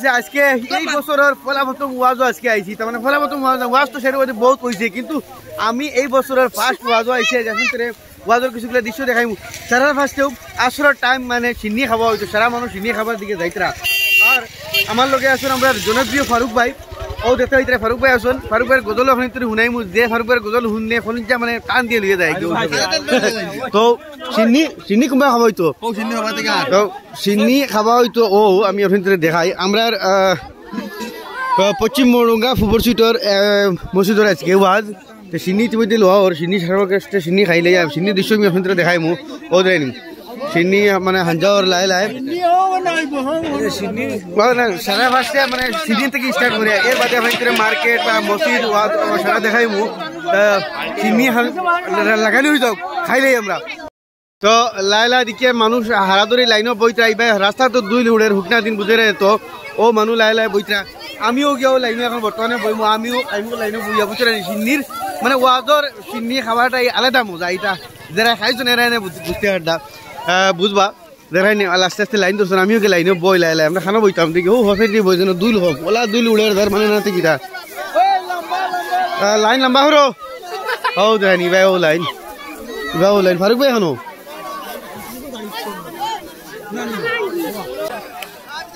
আজকে এই বছরের ফলাফল ওয়াজও আজকে আইছি, তার মানে ফলাফল ওয়াজ তো সেটা বহুত হয়েছে, কিন্তু আমি এই বছরের ফার্স্ট ওয়াজও আইছি। ওয়াজের কিছুগুলো দৃশ্য দেখাইমু। সারা ফার্স্টেও আসরের টাইম মানে চিনি খাওয়া হইতো, সারা মানুষ চিনি খাবার দিকে যাইতরা। আর আমার লগে আসুন আমরা জনপ্রিয় ফারুক ভাই, ও দেখতে হইতরা ফারুক ভাই আসুন। ফারুক ভাইয়ের গজল আপনি শুনাইমু, যে ফারুক ভাইয়ের গজল শুনলে খনিজা মানে টান দিয়ে লিয়ে যায়। তো চিনি কোনবা খাওয়া হইতো, তো চিনি খাওয়া হইতো। ও আমি আপনাদের দেখাই, আমরা পশ্চিম মরুঙ্গা ফুবর সুইটর মসজিদের আজকে ওয়াজ। তো চিনি তুমি দিলো ওর চিনি সার্বকাস্টে চিনি খাইলে চিনি দৃশ্য আমি আপনাদের দেখাই মু। ও দেয় চিনি মানে হাঞ্জাওয়ার লাই লাই সারা ফার্স্টে মানে চিনি থেকে স্টার্ট করে এর বাদে আপনাদের মার্কেট বা মসজিদ ওয়াজ সারা দেখাই মু। চিনি লাগালি হয়ে যাও খাইলেই আমরা। তো লাইলা দিকে মানুষ হারাদরি লাইনও বইতরা, এইবার রাস্তা তো দুই লুড়ের হুকনা দিন বুঝে রে। তো ও মানুষ লাই বইতরা, আমিও গিয়েও লাইনে এখন বর্তমানে বইমু। আমিও লাইনে বইয়া বুঝতে চিনির মানে ওয়াজর চিনি খাবারটাই আলাদা মজা। এটা যারা খাইছেন এরা এনে বুঝতে পারটা বুঝবা, যারা আস্তে আস্তে লাইন ধরছেন। আমিও কি লাইনে বই লাই আমরা খানা বইতাম দেখি ও হসে দিয়ে বই যেন দুই হোক ওলা দুই উড়ের ধর মানে না কিটা লাইন লম্বা হরো। ও দেখানি ভাই ও লাইন ফারুক ভাই এখনো।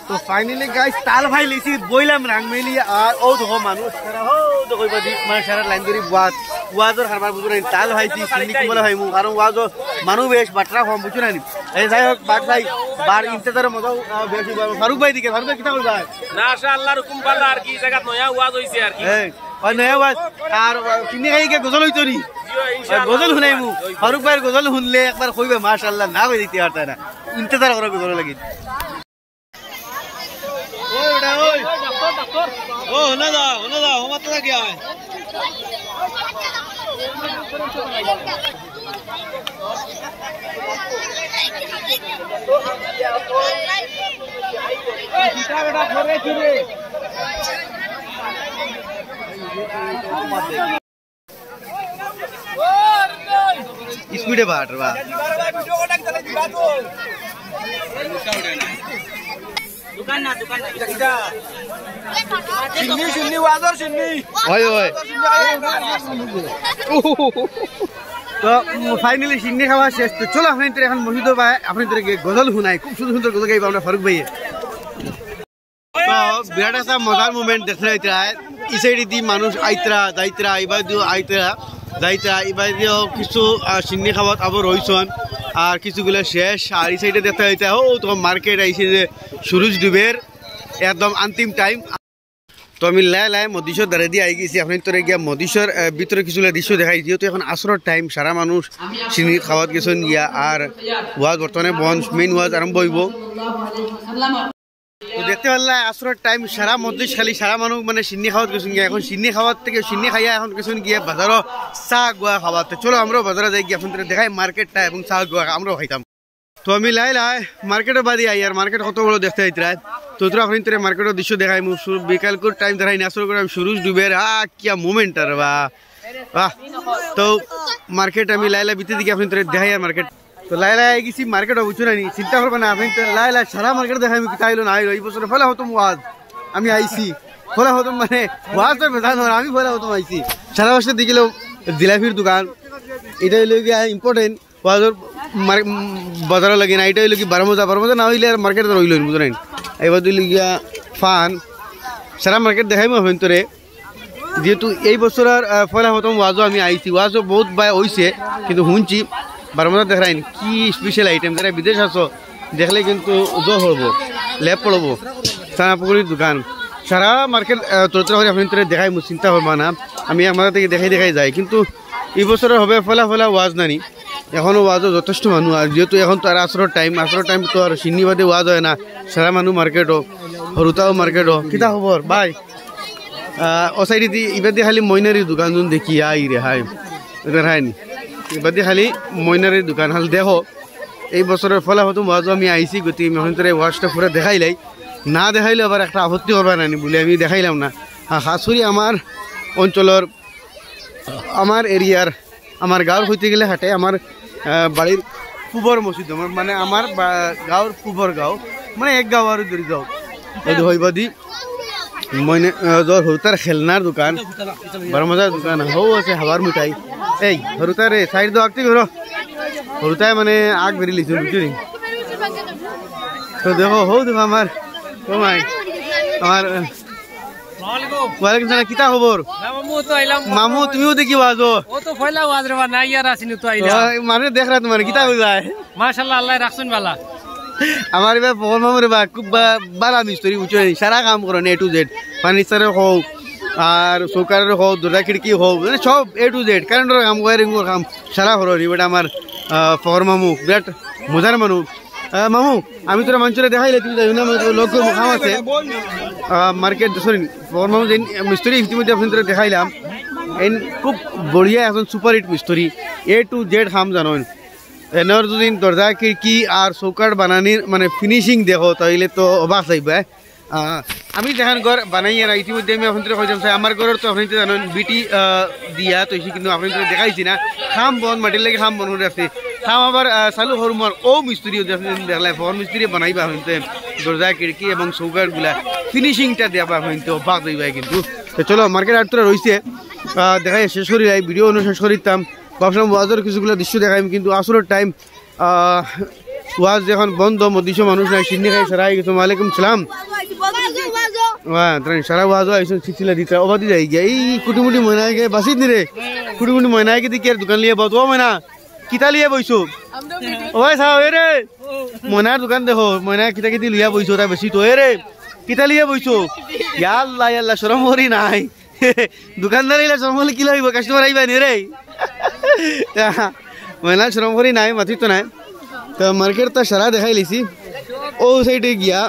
তো ফাইনালি গাইস তাল ভাই লিছি বইলাম রাং মেলি। আর ও দেখো মানুষ সারা হো দেখো মানে সারা লাইন ধরি ওয়াজর হারবার বুঝুন তাল ভাইছি চিনি কুমলা ভাইমু, কারণ ওয়াজর মানুষ বেশ বাটরা কম বুঝুন নি। এই যাই হোক বাট ভাই বার ইন্তজার মজা বেশি। ফারুক ভাই দিকে ফারুক ভাই কিটা কইবা না আল্লাহর হুকুম পাল্লা আর কি জায়গা নয়া ওয়াজ হইছে আর কি। এই ওই নয়া ওয়াজ আর চিনি খাই কে গজল হইতো নি, গজল শুনাইমু। ফারুক ভাইয়ের গজল শুনলে একবার কইবে মাশাআল্লাহ, না কই দিতে পারতা না, ইন্তজার করা গজল লাগি। ओ ना जा हो मत लग गया है। स्पीडे बाट रहा दुकान ना चिन्नी वाजर चिन्नी ओए तो फाइनली चिन्नी खावा शेष। तो चलो अपनी तरह मस्जिद पाए अपनी तरह के गजल শুনাই, খুব সুন্দর সুন্দর गजल गाइबा আমরা ফারুক ভাইয়ে। তো বিরাট একটা মজার মোমেন্ট দেখতে হইতরা। এই সাইডে দি মানুষ আইতরা যাইতরা, এবার দিও আইতরা যাইতরা, এবার দিও কিছু চিন্নি খাওয়াত আবার রইছন আর কিছুগুলো শেষ। আর এই সাইডে দেখতে হইতে ও তো মার্কেট আইছে যে সূরজ ডুবের একদম অন্তিম টাইম। তো আমি লাই মদিশর দাঁড়ে দিয়ে আই গেছি। আপনি তোরে গিয়া মদিশর ভিতরে কিছুগুলো দৃশ্য দেখাই, যেহেতু এখন আসরের টাইম সারা মানুষ চিনি খাওয়াত গেছেন গিয়া। আর ওয়াজ বর্তমানে বন্ধ, মেইন ওয়াজ আরম্ভ হইব। তো দেখতে পারলা আসরের টাইম সারা মজলিস খালি সারা মানুষ মানে চিনি খাওয়াত গেছেন গিয়া। এখন চিনি খাওয়ার থেকে চিনি খাইয়া এখন গেছেন গিয়া বাজারও চা গোয়া খাওয়াতে। চলো আমরাও বাজারে যাই গিয়ে আপনাদের দেখাই মার্কেটটা এবং চা গোয়া আমরাও খাইতাম। তো আমি লাই মার্কেটের বাদে আই, আর মার্কেট কত বড় দেখতে হইতরা। তো তোরা আপনি তোর মার্কেটের দৃশ্য দেখাই মু বিকাল করে টাইম দেখাই না আসর করে সূরজ ডুবের কিয়া মোমেন্ট আর বাহ। তো মার্কেট আমি লাইলা বিতে দিকে আপনি তোর দেখাই আর মার্কেট। তো লাইলা আই গেছি মার্কেট বুঝছো না, চিন্তা করবে না আপনি লাইলা সারা মার্কেট দেখাই তাইলো না আইলো। এই বছর ফলে হতো ওয়াজ আমি আইছি, ফলে হতো মানে ওয়াজ তো বেজান আমি ফলে হতো আইছি। সারা বছর দেখিলেও জিলাপির দোকান, এটা হইলো গিয়া ইম্পর্টেন্ট ওয়াজর বাজারও লাগে না। এটা হইলো কি বারমজা না হইলে আর মার্কেট রইল বুঝো না। এবার দিল গিয়া ফান সারা মার্কেট দেখাইমু হইন তোরে, যেহেতু এই বছর আর ফলে হতম ওয়াজও আমি আইছি। ওয়াজও বহুত বাই হইছে, কিন্তু শুনছি বারমজা দেখাইন কি স্পেশাল আইটেম। যারা বিদেশ আছো দেখলে কিন্তু জো হবো লেপ পড়বো। চানাপুকুরির দোকান সারা মার্কেট তোর হলে আপনি তোরে দেখাইমু, চিন্তা করবা না। আমি আমার থেকে দেখাই যাই, কিন্তু এই বছর হবে ফলা ওয়াজ নানি। এখনো ওয়াজও যথেষ্ট মানুষ, আর যেহেতু এখন তো আর আসরের টাইম তো আর চিন্নি বাদে ওয়াজ হয় না। সারা মানুষ মার্কেটও হরুতাও মার্কেটও কিতা খবর ভাই। ও সাইডে দি এবার দিয়ে খালি মইনারির দোকান যোন দেখি আই রে হাই এবার হাইনি, এবার দিয়ে খালি মইনারির দোকান হাল দেখো। এই বছরের ফলা হতো ওয়াজও আমি আইছি, গতি এখন তোর ওয়াজটা পুরো দেখাইলাই না দেখাইলে আবার একটা আপত্তি করবা নানি বলে আমি দেখাইলাম না। খাস করে আমার অঞ্চলের আমার এরিয়ার আমার গাঁৱৰ হইতে গেলে হাটে আমার বাড়ির পূবর মসজিদ, মানে আমার গাঁৱৰ পূবর গাঁও মানে এক গাঁও আর দুই গাঁও। এইটো হইব দি মই য'ৰ সৰুতাৰ খেলনাৰ দোকান বৰ মজাৰ দোকান হৌ আছে হাৱাৰ মিঠাই এই সৰুতাৰে চাইড দ আগতে ঘৰ সৰুতাই মানে আগ বেৰি লিছো বুঝলি তো দেখো হৌ দেখো আমার কমাই আমার ওয়ালাইকুম সালাম কিতা খবর মামু তুমিও দেখি বাজো ও তো ফয়লা ওয়াজ রে না ইয়ার আসিনি তো আইলা মানে দেখ রা তোমার কিতা হই যায় মাশাআল্লাহ আল্লাহ রাখছুন বালা আমার এবার পবন মামুরে বা খুব বালা মিস্ত্রি উঁচু সারা কাম করেন এ টু জেড ফার্নিচারের হোক আর চৌকারের হোক দরজা খিড়কি হোক মানে সব এ টু জেড কারেন্টের কাম ওয়ারিংয়ের কাম সারা করেন এবার আমার পবন মামু বিরাট মজার মানুষ মামু আমি তোরা মঞ্চরে দেখাইলে তুমি লোক মুখাম আছে মার্কেট সরি পবন মামু যে মিস্ত্রি ইতিমধ্যে আপনাদের দেখাইলাম এন খুব বঢ়িয়া এখন সুপার হিট মিস্ত্রি এ টু জেড কাম জানেন এনার যদি দরজা খিড়কি আর চৌকাট বানানির মানে ফিনিশিং দেখো তাইলে তো অবাক লাগবে আমি যেখান ঘর বানাই আর ইতিমধ্যে আমি আপনাদের কইতাম আমার ঘরের তো আপনি জানেন বিটি দিয়া তো কিন্তু আপনাদের দেখাইছি না খাম বন মাটির লাগে খাম বন করে আছে খাম আবার চালু হরমার ও মিস্ত্রি দেখলাই ফোন মিস্ত্রি বানাইবা হইতে দরজা খিড়কি এবং চৌকাটগুলা ফিনিশিংটা দেবা হইতে অবাক হইবা কিন্তু তো চলো মার্কেট আটটা রয়েছে দেখাই শেষ করি ভিডিও শেষ করিতাম ভাবছিলাম ওয়াজের কিছুগুলো দৃশ্য দেখাইম কিন্তু আসলের টাইম ওয়াজ যখন বন্ধ মদিশো মানুষ নাই সিন্নি খাই সারা গেছো ওয়ালাইকুম সালাম সারা ওয়াজ আইসো চিচিলা দিতে অবাদি যাই গিয়া এই কুটুমুটি ময়নায় গে বাসিত নি রে কুটুমুটি ময়নায় গে দিকে দোকান লিয়ে বত ও ময়না কিতা লিয়ে বইছো ওই চাও এ রে ময়নার দোকান দেখো ময়নায় কিতা কিতি লিয়া বইছো তাই বেশি তো এ রে কিতা লিয়ে বইছো ইয়াল্লাহ ইয়াল্লাহ শরম করি নাই দোকানদার এলে শরম হলে কি লাগবে কাস্টমার আইবা নি রে ময়না শরম করি নাই মাথি তো নাই তো মার্কেট তো সারা দেখাই লিছি ও সাইডে গিয়া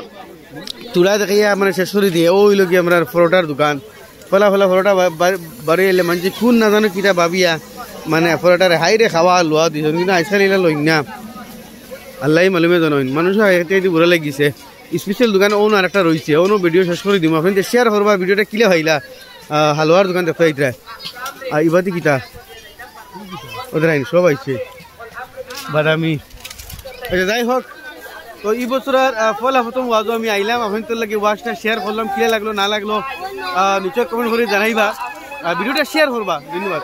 তুলা দেখাইয়া মানে শেষ করে দিয়ে ওই লোক আমরা ফরোটার দোকান ফলা ফলা ফরোটা বাড়ি এলে মানুষ খুন না জানো কিটা ভাবিয়া মানে ফরোটারে হাইরে খাওয়া লোয়া দিছ কিন্তু আজকাল এলে লই না আল্লাহ মালুমে জানেন মানুষ এতে বুড়া লাগিছে স্পেশাল দোকান ওন আর একটা রয়েছে ওনো ভিডিও শেষ করে দিম আপনি শেয়ার করবা ভিডিওটা কিলে ভাইলা হালুয়ার দোকান দেখতে আইতরা আর ইবাদি কিতা ওদের আইন সব আইছে বাদামি যাই হোক তো এই বছর ফলা প্রথম ওয়াজও আমি আইলাম আপনাদের লাগে ওয়াজটা শেয়ার করলাম কিলা লাগলো না লাগলো নিশ্চয় কমেন্ট করে জানাইবা ভিডিওটা শেয়ার করবা ধন্যবাদ।